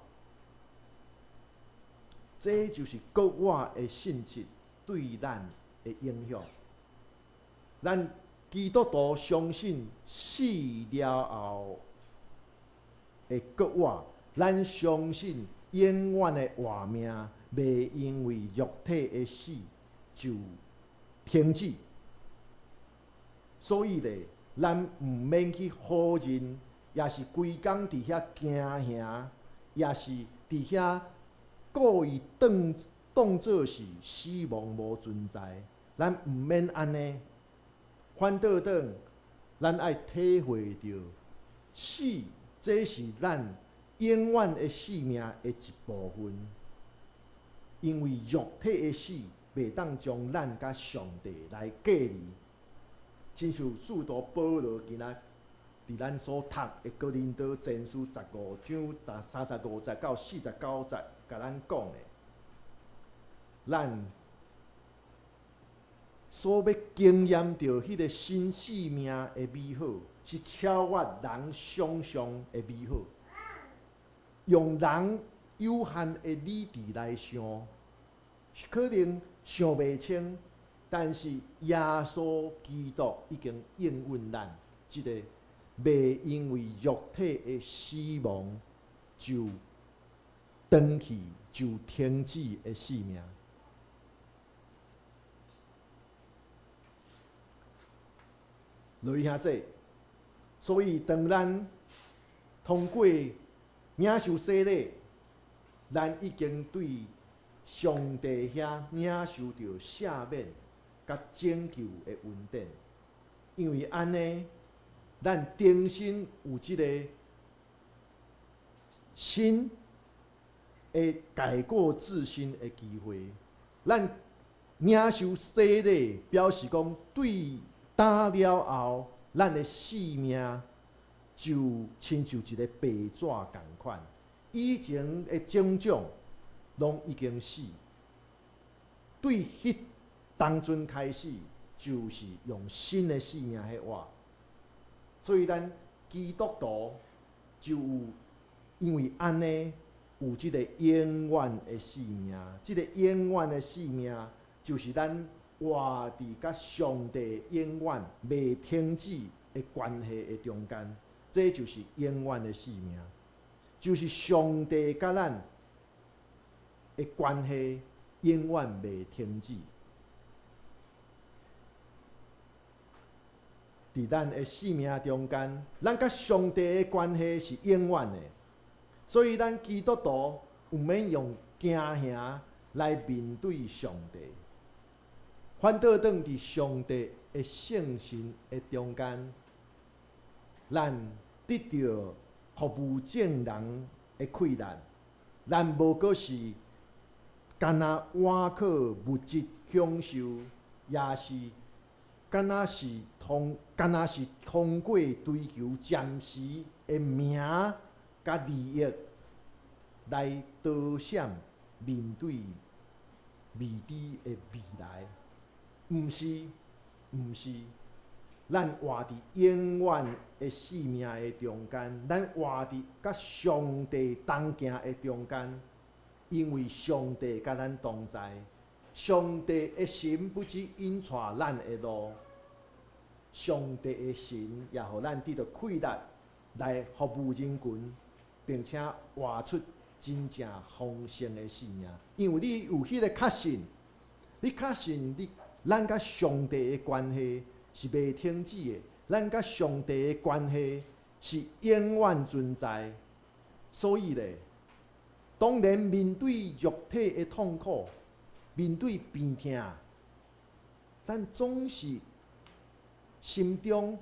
这就是搁活的性质对咱的影响。咱基督徒相信死了后会搁活，咱相信永远的活命袂因为肉体的死就停止。所以咧，咱毋免去好人，也是规工伫遐惊吓，也是伫遐故意当作是死亡无存在。咱毋免安尼，反倒转，咱爱体会到死，这是咱永远的生命的一部分。因为肉体的死袂当将咱甲上帝来隔离。亲像使徒保罗今仔伫咱所读的《哥林多前书》15章35节到49节，甲咱讲的，咱所要经验到迄个新生命的美好，是超越人想象的美好。用人有限的理智来想，可能想袂清。但是耶稣基督已经应允咱，即个袂因为肉体的死亡就断去、就停止的生命。落去兄弟，所以当咱通过领受洗礼，咱已经对上帝遐领受到赦免甲拯救的恩典。因为安尼，咱重新有即个新的改过自新的机会。咱领受洗礼，表示讲对打了后，咱的生命就亲像一个白纸共款，以前的种种拢已经死。对迄当阵开始，就是用新的生命去活。所以咱基督徒就有因为安尼有即个永远的生命，即个永远的生命就是咱活伫甲上帝永远袂停止的关系的中间，这就是永远的生命，就是上帝甲咱的关系永远袂停止。伫咱的生命中间，咱甲上帝的关系是永远的，所以咱基督徒毋免用惊吓来面对上帝。反倒转伫上帝的圣神的中间，咱得到服务众人的困难，咱无过是干那倚靠物质享受，也是干那是通过追求暂时的名甲利益来导闪面对未知的未来。毋是，咱活伫永远的生命的中间，咱活伫甲上帝同行的中间，因为上帝甲咱同在，上帝的神不止引带咱的路，上帝的神也互咱得到气力来服务人群，并且活出真正丰盛的生命。因为你有迄个确信，咱甲上帝的关系是袂停止的，咱甲上帝的关系是永远存在。所以咧，当然面对肉体的痛苦，面对病痛，咱总是心中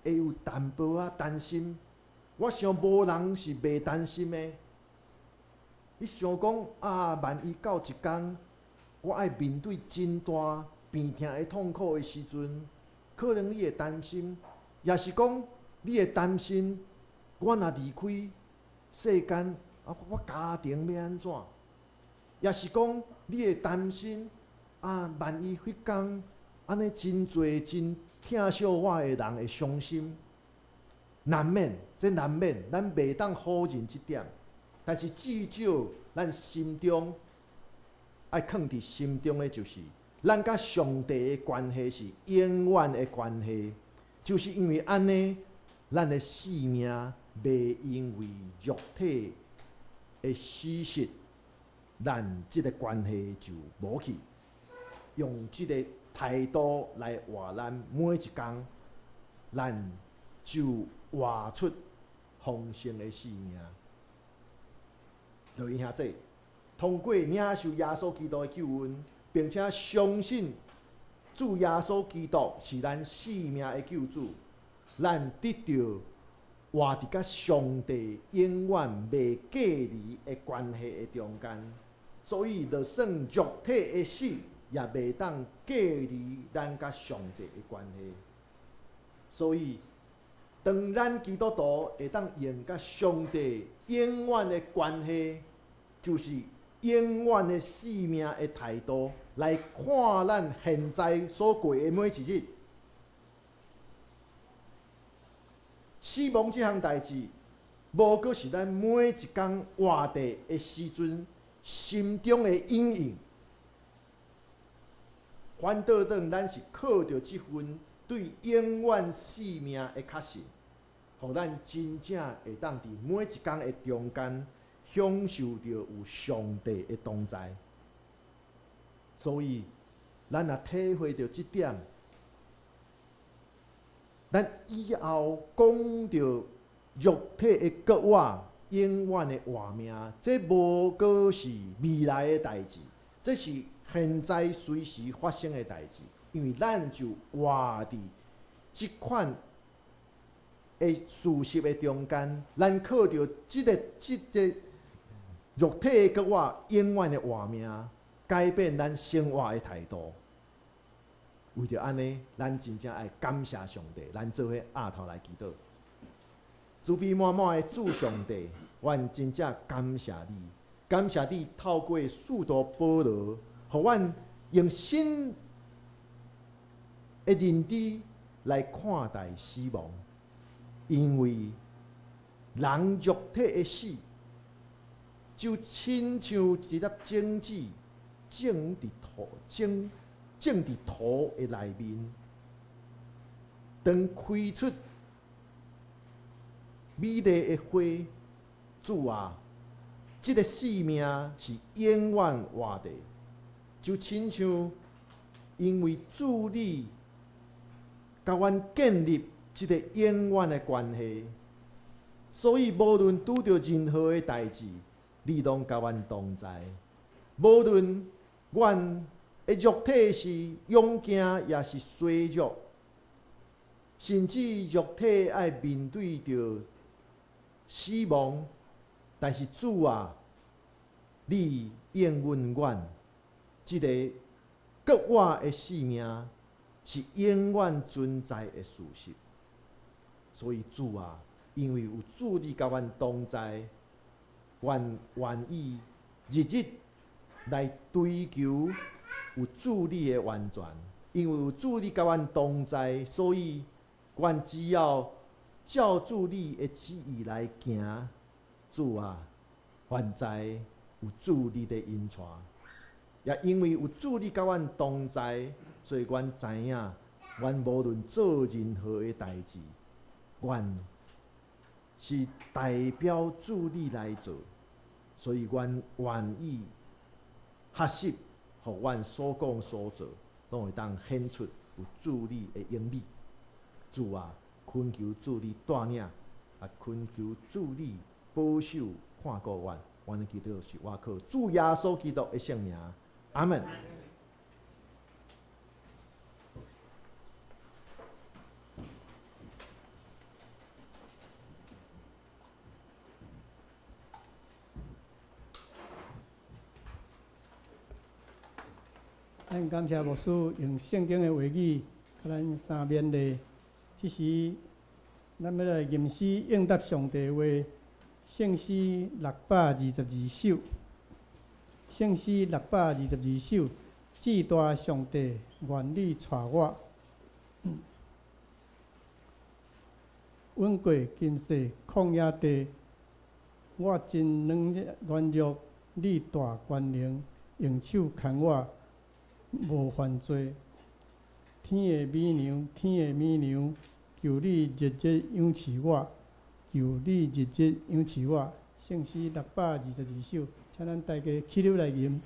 会有淡薄仔担心。我想无人是袂担心的。你想讲啊，万一到一天，我爱面对真大病痛的痛苦的时阵，可能你会担心，也是讲你会担心，我若离开世间，我家庭要安怎？也是讲你会担心，万一迄天安尼真侪真疼惜我的人会伤心，难免，咱袂当否认即点，但是至少咱心中。爱放伫心中的就是，咱甲上帝的关系是永远的关系，就是因为安尼，咱的生命袂因为肉体的死失，咱即个关系就无去。用即个态度来活咱每一天，咱就活出丰盛的生命。就以下这。通过领受耶稣基督的救恩，并且相信主耶稣基督是咱生命的救主，咱得到活伫甲上帝永远袂隔离的关系的中间。所以，就算肉体的死，也袂当隔离咱甲上帝的关系。所以，当咱基督徒会当用甲上帝永远的关系，就是永远的生命的态度来看咱现在所过的每一日。死亡这项代志，无过是咱每一天活地的时阵心中的阴影。反倒转，咱是靠着这份对永远生命的确信，互咱真正会当伫每一天的中间。享受到有上帝的同在，所以咱若体会到这点，咱以后讲到肉体的国活、永远的活命，这无过是未来的代志，这是现在随时发生的代志。因为咱就活伫这款的事实的中间，咱靠着这个肉体的国活、永远的活命，改变咱生活的态度。为着安尼，咱真正爱感谢上帝，咱做伙压头来祈祷。慈悲满满的主上帝，阮真正感谢你，感谢你透过使徒保罗，互阮用新的认知来看待死亡，因为人肉体的死。就亲像一粒种子种伫土的内面，当开出美丽的花，主啊，这个生命是永远活的，就亲像因为主你甲阮建立这个永远的关系，所以无论拄着任何的代志。你拢甲阮同在。无论阮的肉体是勇健，也是衰弱，甚至肉体爱面对着死亡，但是主啊，你应允阮，即个国我的性命是永远存在的事实。所以主啊，因为有主你甲阮同在，阮愿意日日来追求有主你的完全。因为有主你甲阮同在，所以阮只要照主你的旨意来行。主啊，愿在有主你的引带，也因为有主你甲阮同在，所以阮知影，阮无论做任何的代志，阮是代表主你来做，所以阮愿意学习，互阮所讲所做，拢会当显出有主你的英美。主啊，恳求主你带领，也恳求主你保守看顾阮。阮的祈祷是我靠主耶稣基督的圣名，阿门。咱感谢牧师用圣经的话语，甲咱三勉励。即时，咱要来吟诗应答上帝话，圣诗622首，圣诗622首，至大上帝，愿你带我，稳过今世旷野地，我真软弱，你大权能，用手牵我。无犯罪，天的美娘，天的美娘，求你日日养饲我，求你日日养饲我。圣诗622首，请咱大家起立来吟。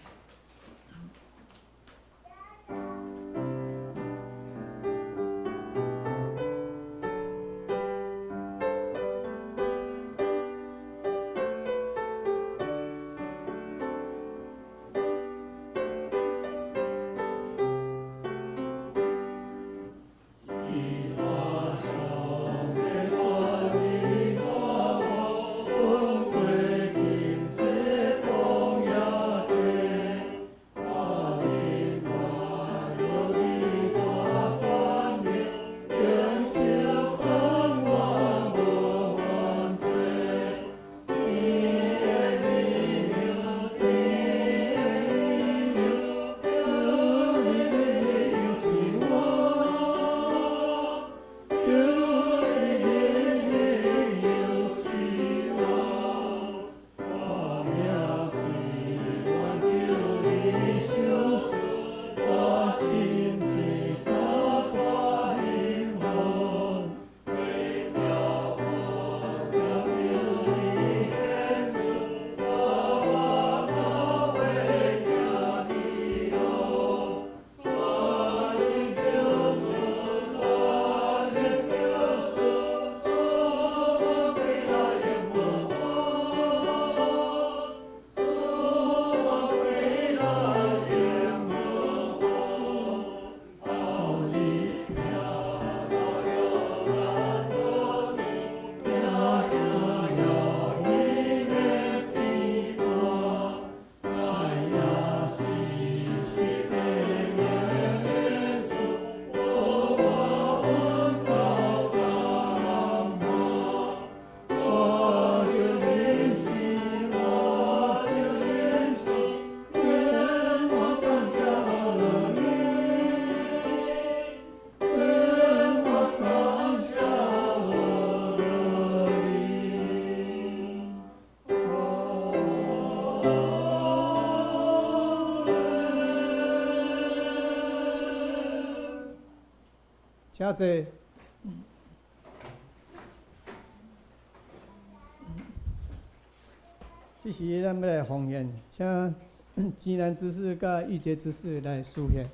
请坐。这时咱要来奉献，请济南执事甲玉洁执事来书献。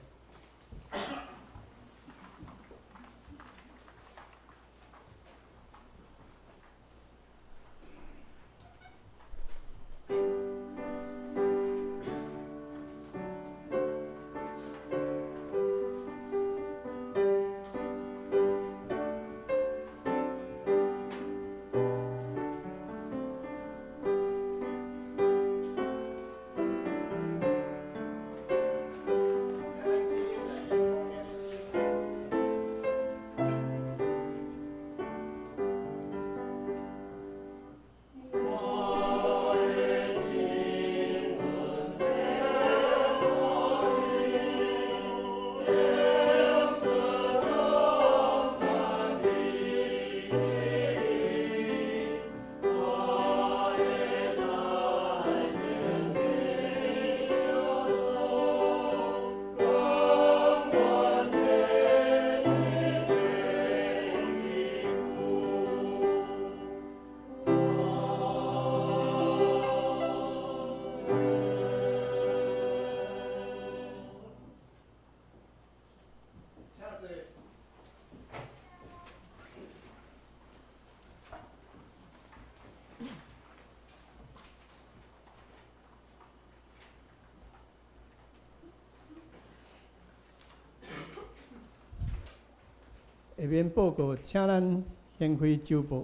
下面报告，请咱先开周报。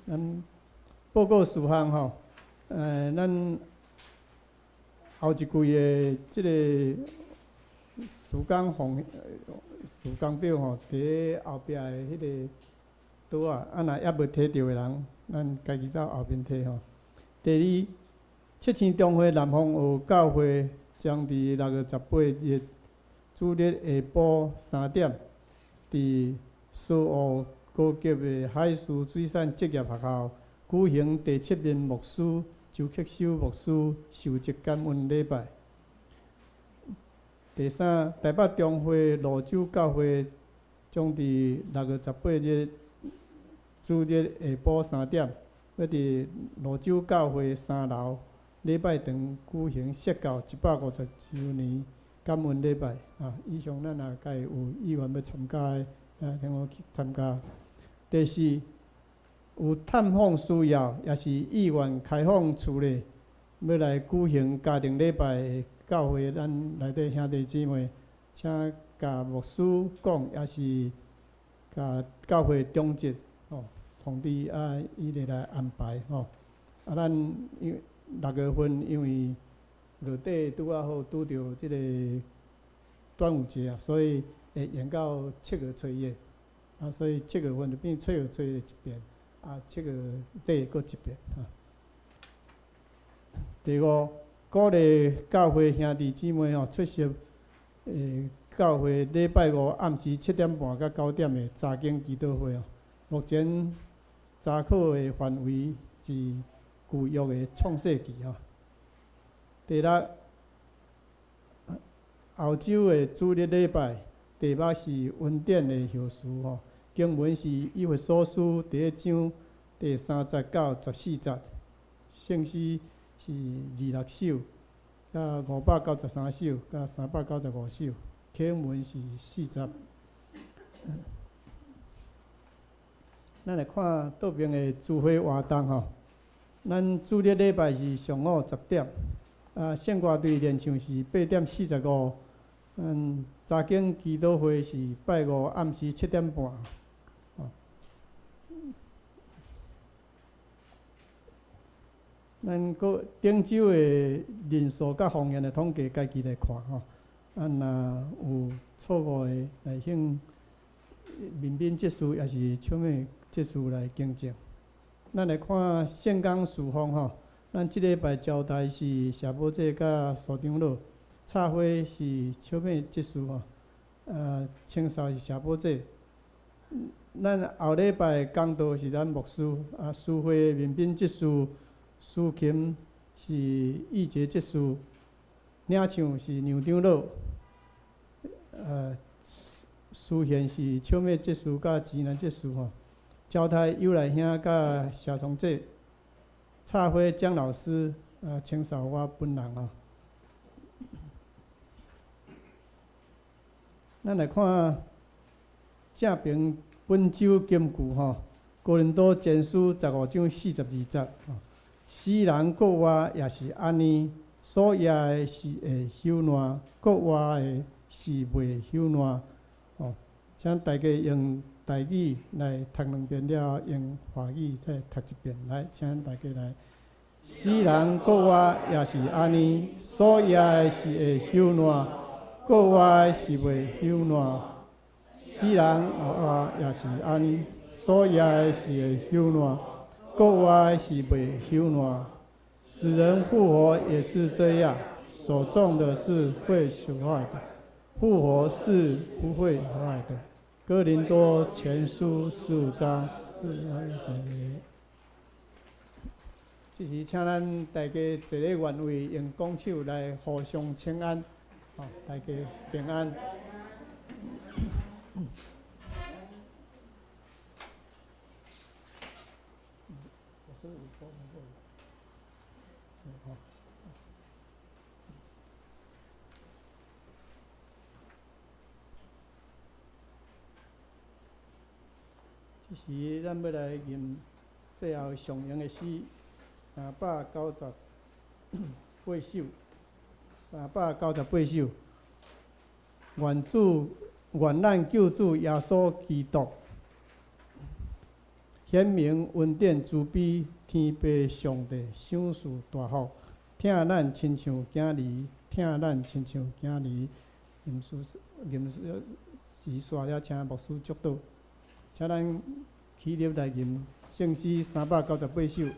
咱报告事项吼，咱后一季的即个时间表吼，伫后壁的迄个桌啊，若还无摕到的人，咱家己到后面摕吼。第二，七星中会南方学教会将伫6月18日主日下晡3点，伫苏澳高级的海事水产职业学校举行第7任牧师周克修牧师受职感恩礼拜。第三，台北中会泸州教会将伫6月18日主日下晡3点，要伫泸州教会3楼礼拜堂举行设教150周年感恩礼拜。以上咱也甲有意愿要参加的，听我去参加。第四，有探访需要，也是意愿开放厝内，要来举行家庭礼拜的教会，咱内底兄弟姊妹，请甲牧师讲，也是甲教会中职通知伊就来安排咱因为6月份因为热底拄好拄着即个端午节所以会延到7月初1。所以7月份就变7月初1一遍，7月底搁一遍第五，鼓励教会兄弟姊妹出席教会礼拜5暗时7点半到9点的查经祈祷会目前查考的范围是旧约的创世纪第六，后周的主日礼拜题目是恩典的后事经文是以弗所书第1章第3节到14节，圣诗是26首，甲593首，甲395首，经文是40。咱来看倒边的聚会活动咱主日礼拜是上午10点，圣歌队练唱是8点45，查经祈祷会是拜5暗时7点半。咱搁顶周的人数甲方言的统计，家己来看若有错误的来向民兵职事，也是手尾职事来更正。咱来看圣工事奉咱即礼拜招待是社保者甲所长老，插花是手尾职事清扫是社保者。咱后礼拜讲道是咱牧师，书会民兵职事。司琴是义节职事，领唱是杨长老，司弦是手尾职事甲指南职事招待友来兄甲社创者，插花蒋老师，清扫我本人咱来看正评本周金句哥林多前书15章42节世人国话也是安尼，所以的是会休烂，国话的是袂休烂。请大家用台语来读2遍了，用华语再读1遍。来，请大家来。世人国话也是安尼，所以的是会休烂，国话的是袂休烂。世人话也是安尼，所以的是会休烂。国外是袂休烂，死人复活也是这样，所种的是会朽坏的，复活是不会坏的。哥林多前书15章42节。这时请咱大家坐咧原位，用讲手来互相请安，大家平安。这时咱要来念最后上扬的诗398首，398首。愿主愿咱救主耶稣基督显明恩典慈悲，天父上帝赏赐大福，听咱亲像囝儿，听咱亲像囝儿。时刷了，请牧师祝祷，请咱起立来吟圣诗398首。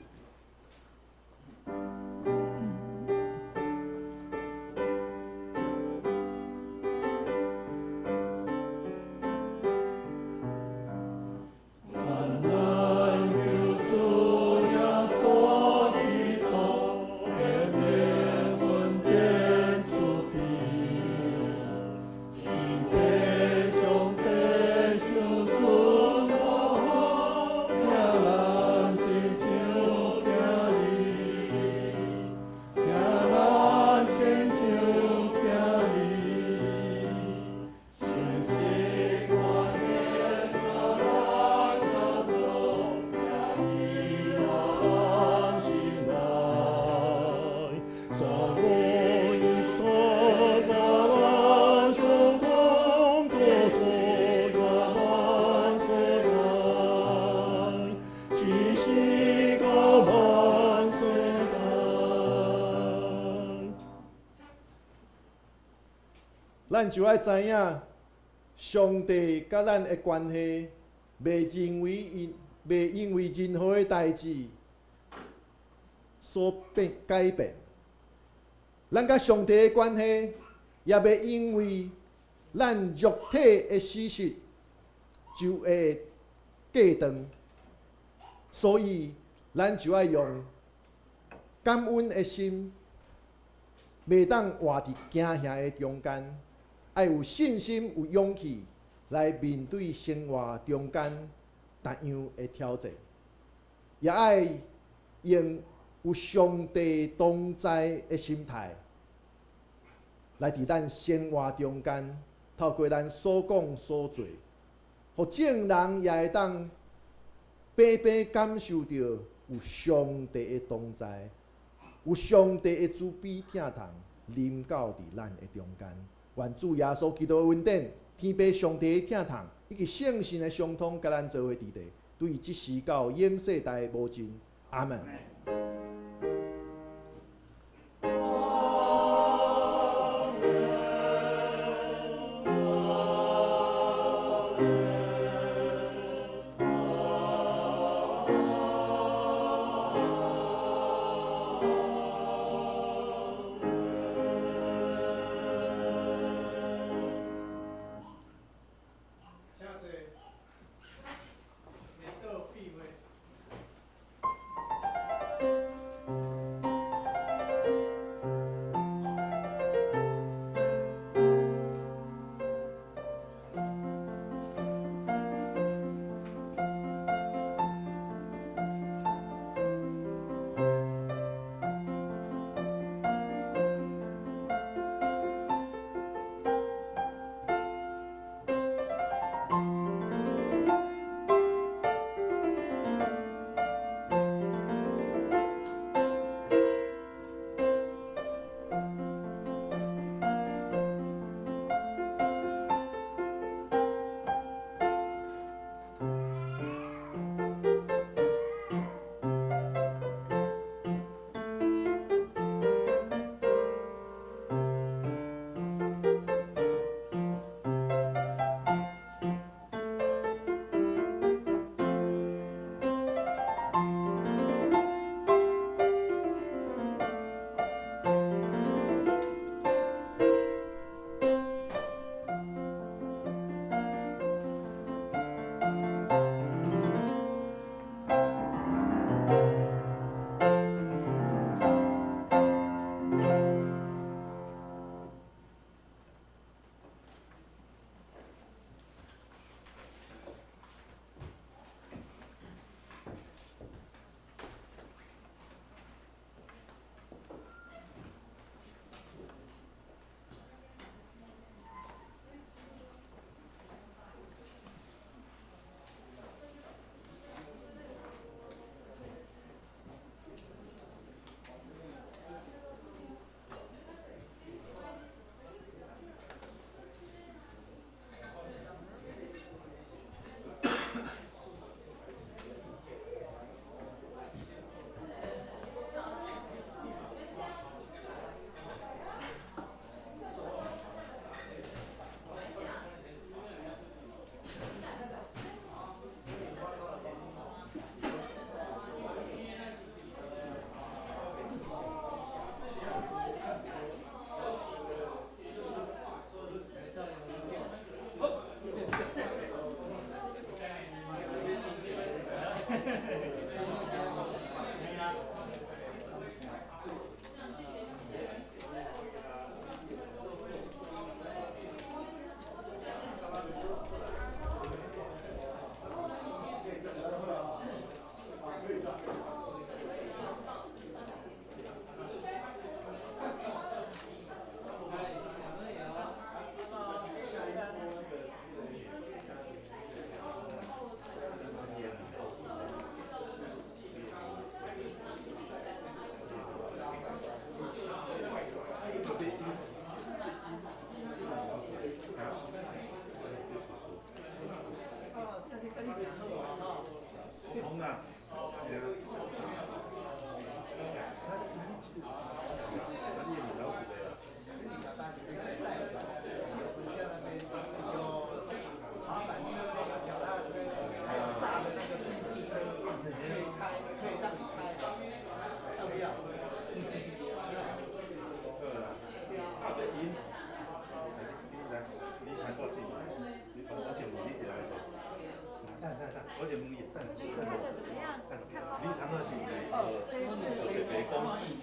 咱就要知影，上帝甲咱的关系，袂因为任何的代志所改变。咱甲上帝的关系，也袂因为咱肉体的事实就会隔断。所以，咱就要用感恩的心，袂当活伫惊吓的中间。要有信心、有勇气来面对生活中间各样的挑战，也要用有上帝同在的心态，来伫咱生活中间，透过咱所讲所做，互众人也会当白白感受到有上帝的同在，有上帝的慈悲疼痛临到伫咱的中间。愿主耶稣基督的恩典、天父上帝的疼痛，以及圣神的相通，甲咱做伙伫地，对即时到永世代无尽。阿门。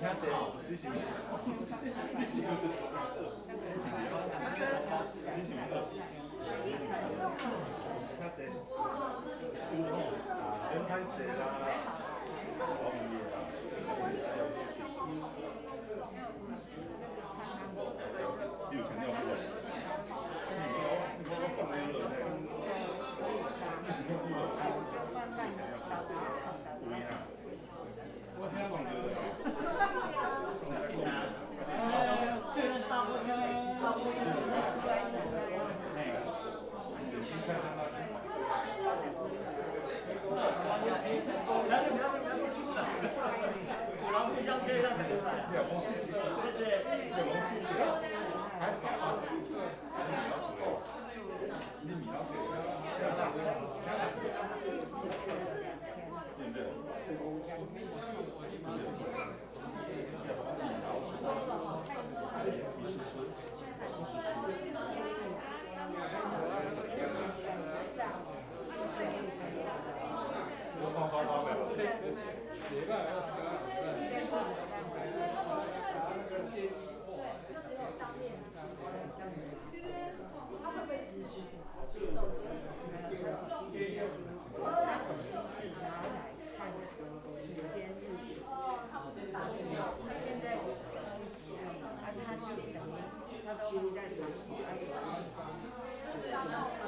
他就等于他都在传播，